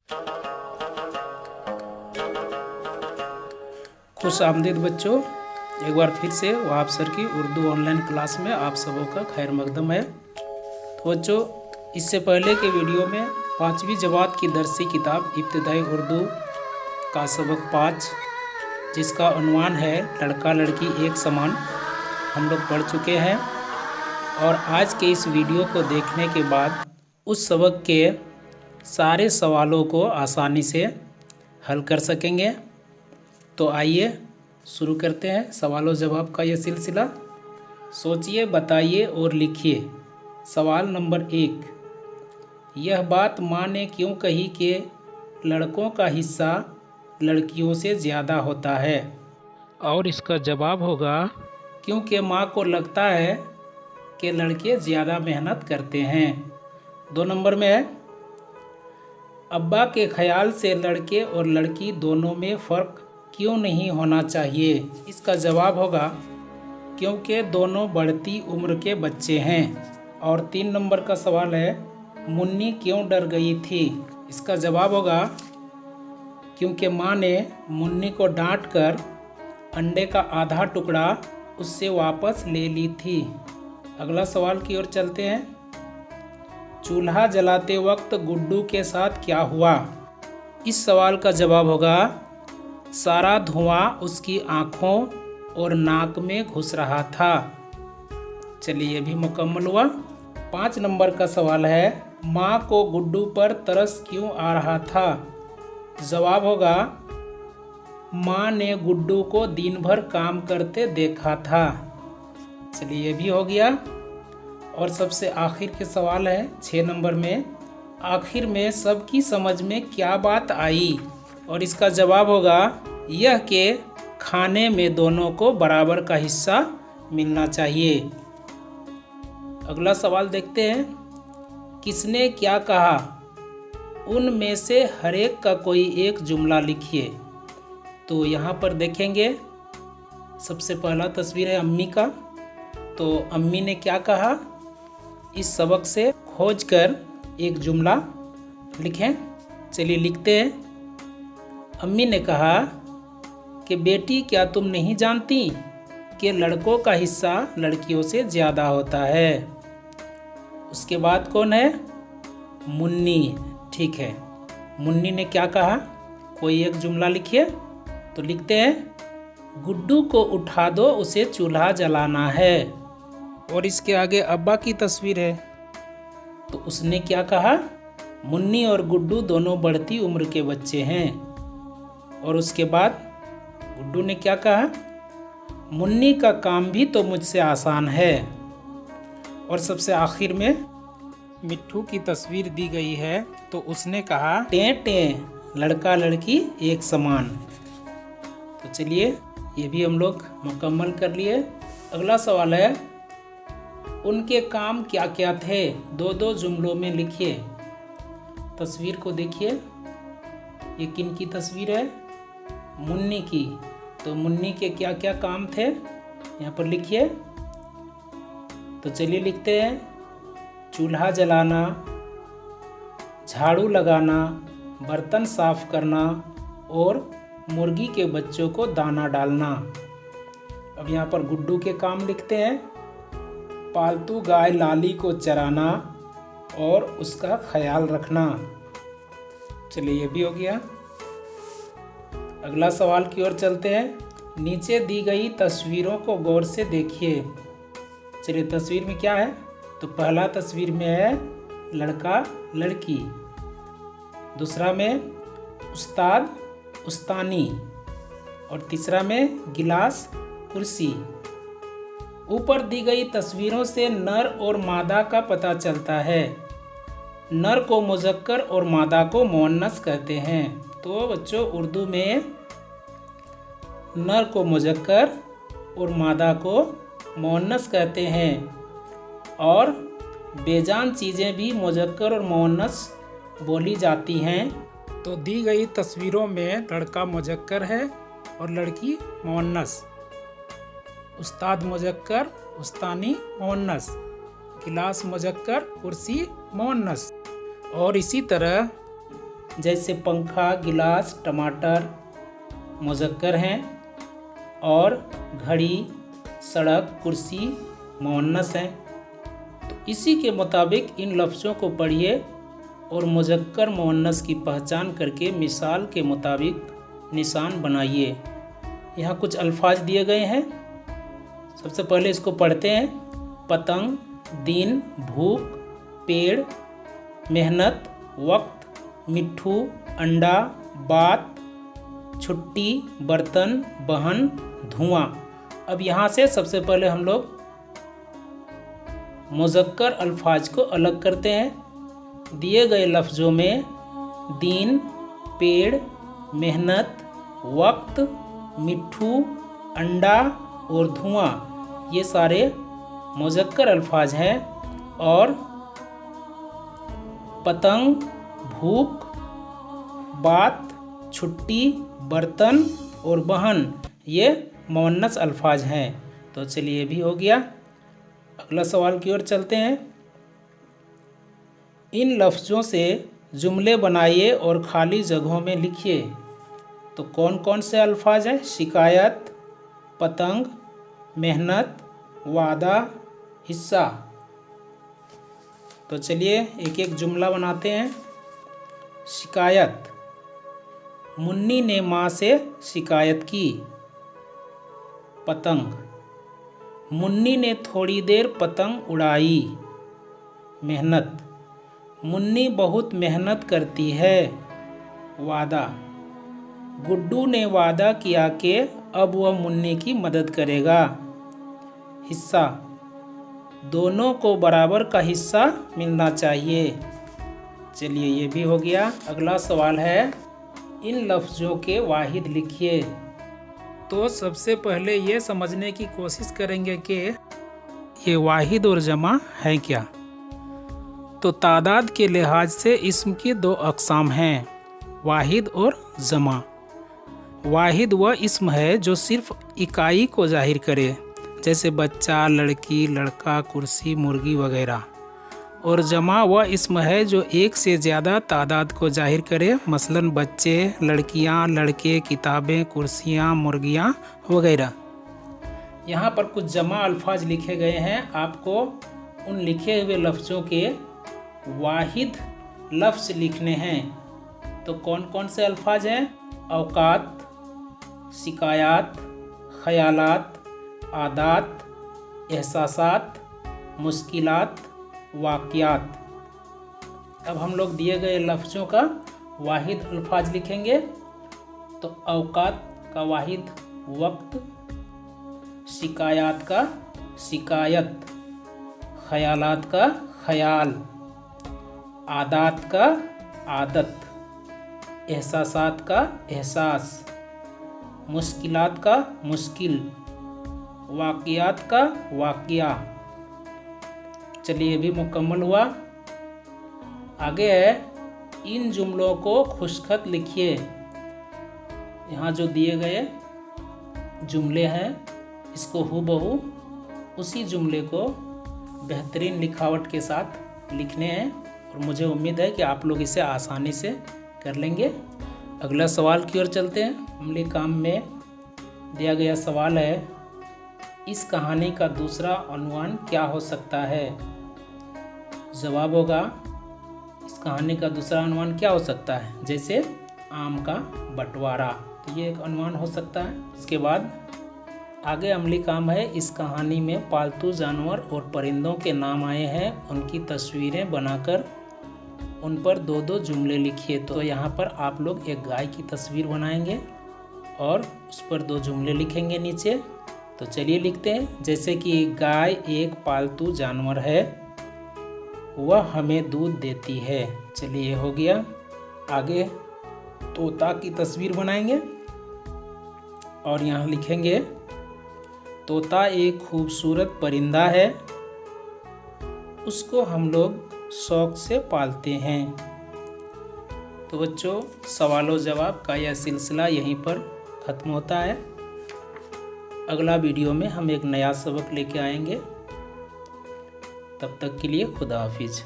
खुश आमदीद बच्चों, एक बार फिर से वहाब सर की उर्दू ऑनलाइन क्लास में आप सबों का खैर मकदम है। तो बच्चों, इससे पहले के वीडियो में 5वीं जमात की दरसी किताब इब्तिदाई उर्दू का सबक 5, जिसका उन्वान है लड़का लड़की एक समान, हम लोग पढ़ चुके हैं। और आज के इस वीडियो को देखने के बाद उस सबक के सारे सवालों को आसानी से हल कर सकेंगे। तो आइए शुरू करते हैं सवालों जवाब का ये सिलसिला। सोचिए, बताइए और लिखिए। सवाल नंबर 1, यह बात माँ ने क्यों कही कि लड़कों का हिस्सा लड़कियों से ज़्यादा होता है? और इसका जवाब होगा क्योंकि माँ को लगता है कि लड़के ज़्यादा मेहनत करते हैं। 2 नंबर में है, अब्बा के ख्याल से लड़के और लड़की दोनों में फ़र्क क्यों नहीं होना चाहिए? इसका जवाब होगा क्योंकि दोनों बढ़ती उम्र के बच्चे हैं। और 3 नंबर का सवाल है, मुन्नी क्यों डर गई थी? इसका जवाब होगा क्योंकि माँ ने मुन्नी को डांटकर अंडे का आधा टुकड़ा उससे वापस ले ली थी। अगला सवाल की ओर चलते हैं। चूल्हा जलाते वक्त गुड्डू के साथ क्या हुआ? इस सवाल का जवाब होगा सारा धुआं उसकी आँखों और नाक में घुस रहा था। चलिए, ये भी मुकम्मल हुआ। 5 नंबर का सवाल है, माँ को गुड्डू पर तरस क्यों आ रहा था? जवाब होगा माँ ने गुड्डू को दिन भर काम करते देखा था। चलिए, ये भी हो गया। और सबसे आखिर के सवाल है 6 नंबर में, आखिर में सबकी समझ में क्या बात आई? और इसका जवाब होगा यह कि खाने में दोनों को बराबर का हिस्सा मिलना चाहिए। अगला सवाल देखते हैं, किसने क्या कहा? उनमें से हर एक का कोई एक जुमला लिखिए। तो यहाँ पर देखेंगे, सबसे पहला तस्वीर है अम्मी का। तो अम्मी ने क्या कहा, इस सबक से खोजकर एक जुमला लिखें। चलिए लिखते हैं। अम्मी ने कहा कि बेटी, क्या तुम नहीं जानती कि लड़कों का हिस्सा लड़कियों से ज़्यादा होता है? उसके बाद कौन है? मुन्नी। ठीक है, मुन्नी ने क्या कहा? कोई एक जुमला लिखिए। तो लिखते हैं, गुड्डू को उठा दो, उसे चूल्हा जलाना है। और इसके आगे अब्बा की तस्वीर है। तो उसने क्या कहा? मुन्नी और गुड्डू दोनों बढ़ती उम्र के बच्चे हैं। और उसके बाद गुड्डू ने क्या कहा? मुन्नी का काम भी तो मुझसे आसान है। और सबसे आखिर में मिट्ठू की तस्वीर दी गई है। तो उसने कहा, टें टें, लड़का लड़की एक समान। तो चलिए, ये भी हम लोग मुकम्मल कर लिए। अगला सवाल है, उनके काम क्या क्या थे? 2-2 जुमलों में लिखिए। तस्वीर को देखिए, ये किन की तस्वीर है? मुन्नी की। तो मुन्नी के क्या क्या काम थे यहाँ पर लिखिए। तो चलिए लिखते हैं, चूल्हा जलाना, झाड़ू लगाना, बर्तन साफ करना और मुर्गी के बच्चों को दाना डालना। अब यहाँ पर गुड्डू के काम लिखते हैं, पालतू गाय लाली को चराना और उसका ख्याल रखना। चलिए, ये भी हो गया। अगला सवाल की ओर चलते हैं। नीचे दी गई तस्वीरों को गौर से देखिए। चलिए, तस्वीर में क्या है? तो पहला तस्वीर में है लड़का लड़की, दूसरा में उस्ताद उस्तानी, और तीसरा में गिलास कुर्सी। ऊपर दी गई तस्वीरों से नर और मादा का पता चलता है। नर को मुज़क्कर और मादा को मुअन्नस कहते हैं। तो बच्चों, उर्दू में नर को मुज़क्कर और मादा को मुअन्नस कहते हैं। और बेजान चीज़ें भी मुज़क्कर और मुअन्नस बोली जाती हैं। तो दी गई तस्वीरों में लड़का मुज़क्कर है और लड़की मुअन्नस। उस्ताद मुज़क्कर, उस्तानी मुअन्नस, गिलास मुज़क्कर, कुर्सी मुअन्नस। और इसी तरह जैसे पंखा, गिलास, टमाटर मुज़क्कर हैं और घड़ी, सड़क, कुर्सी मुअन्नस हैं। तो इसी के मुताबिक इन लफ्ज़ों को पढ़िए और मुज़क्कर मुअन्नस की पहचान करके मिसाल के मुताबिक निशान बनाइए। यहाँ कुछ अल्फाज दिए गए हैं। सबसे पहले इसको पढ़ते हैं। पतंग, दिन, भूख, पेड़, मेहनत, वक्त, मिट्ठू, अंडा, बात, छुट्टी, बर्तन, बहन, धुआं। अब यहाँ से सबसे पहले हम लोग मुज़क्कर अल्फाज को अलग करते हैं। दिए गए लफ्ज़ों में दिन, पेड़, मेहनत, वक्त, मिट्ठू, अंडा और धुआं ये सारे मुज़क्कर अल्फाज हैं और पतंग, भूख, बात, छुट्टी, बर्तन और बहन ये मुअन्नस अल्फाज हैं। तो चलिए ये भी हो गया। अगला सवाल की ओर चलते हैं। इन लफ्ज़ों से जुमले बनाइए और खाली जगहों में लिखिए। तो कौन कौन से अल्फाज हैं? शिकायत, पतंग, मेहनत, वादा, हिस्सा। तो चलिए एक एक जुमला बनाते हैं। शिकायत, मुन्नी ने माँ से शिकायत की। पतंग, मुन्नी ने थोड़ी देर पतंग उड़ाई। मेहनत, मुन्नी बहुत मेहनत करती है। वादा, गुड्डू ने वादा किया कि अब वह मुन्नी की मदद करेगा। हिस्सा, दोनों को बराबर का हिस्सा मिलना चाहिए। चलिए ये भी हो गया। अगला सवाल है, इन लफ्ज़ों के वाहिद लिखिए। तो सबसे पहले ये समझने की कोशिश करेंगे कि ये वाहिद और जमा है क्या। तो तादाद के लिहाज से इस्म की दो अक़साम हैं, वाहिद और जमा। वाहिद वह इस्म है जो सिर्फ इकाई को ज़ाहिर करे, जैसे बच्चा, लड़की, लड़का, कुर्सी, मुर्गी वगैरह। और जमा वह इस्म है जो एक से ज़्यादा तादाद को ज़ाहिर करे, मसलन बच्चे, लड़कियां, लड़के, किताबें, कुर्सियां, मुर्गियां वगैरह। यहाँ पर कुछ जमा अल्फाज लिखे गए हैं। आपको उन लिखे हुए लफ्ज़ों के वाहिद लफ्ज़ लिखने हैं। तो कौन कौन से अल्फाज हैं? औकात, शिकायत, ख़यालात, आदात, एहसासात, मुश्किलात, वाक़यात। अब हम लोग दिए गए लफ्ज़ों का वाहिद अल्फाज लिखेंगे। तो औकात का वाहिद वक्त, शिकायत का शिकायत, ख़यालात का ख़याल, आदात का आदत, एहसासात का एहसास, मुश्किलात का मुश्किल, वाक़यात का वाक़या। चलिए ये भी मुकम्मल हुआ। आगे है, इन जुमलों को खुशखत लिखिए। यहाँ जो दिए गए जुमले हैं इसको हूबहू उसी जुमले को बेहतरीन लिखावट के साथ लिखने हैं और मुझे उम्मीद है कि आप लोग इसे आसानी से कर लेंगे। अगला सवाल की ओर चलते हैं। अमली काम में दिया गया सवाल है, इस कहानी का दूसरा अनुमान क्या हो सकता है? जवाब होगा, इस कहानी का दूसरा अनुमान क्या हो सकता है? जैसे आम का बंटवारा, तो ये एक अनुमान हो सकता है। इसके बाद आगे अमली काम है, इस कहानी में पालतू जानवर और परिंदों के नाम आए हैं, उनकी तस्वीरें बनाकर उन पर दो दो जुमले लिखिए। तो यहाँ पर आप लोग एक गाय की तस्वीर बनाएंगे और उस पर दो जुमले लिखेंगे नीचे। तो चलिए लिखते हैं, जैसे कि गाय एक पालतू जानवर है, वह हमें दूध देती है। चलिए हो गया। आगे तोता की तस्वीर बनाएंगे और यहाँ लिखेंगे, तोता एक खूबसूरत परिंदा है, उसको हम लोग शौक से पालते हैं। तो बच्चों, सवालों जवाब का यह सिलसिला यहीं पर ख़त्म होता है। अगला वीडियो में हम एक नया सबक लेके आएंगे। तब तक के लिए खुदा हाफिज।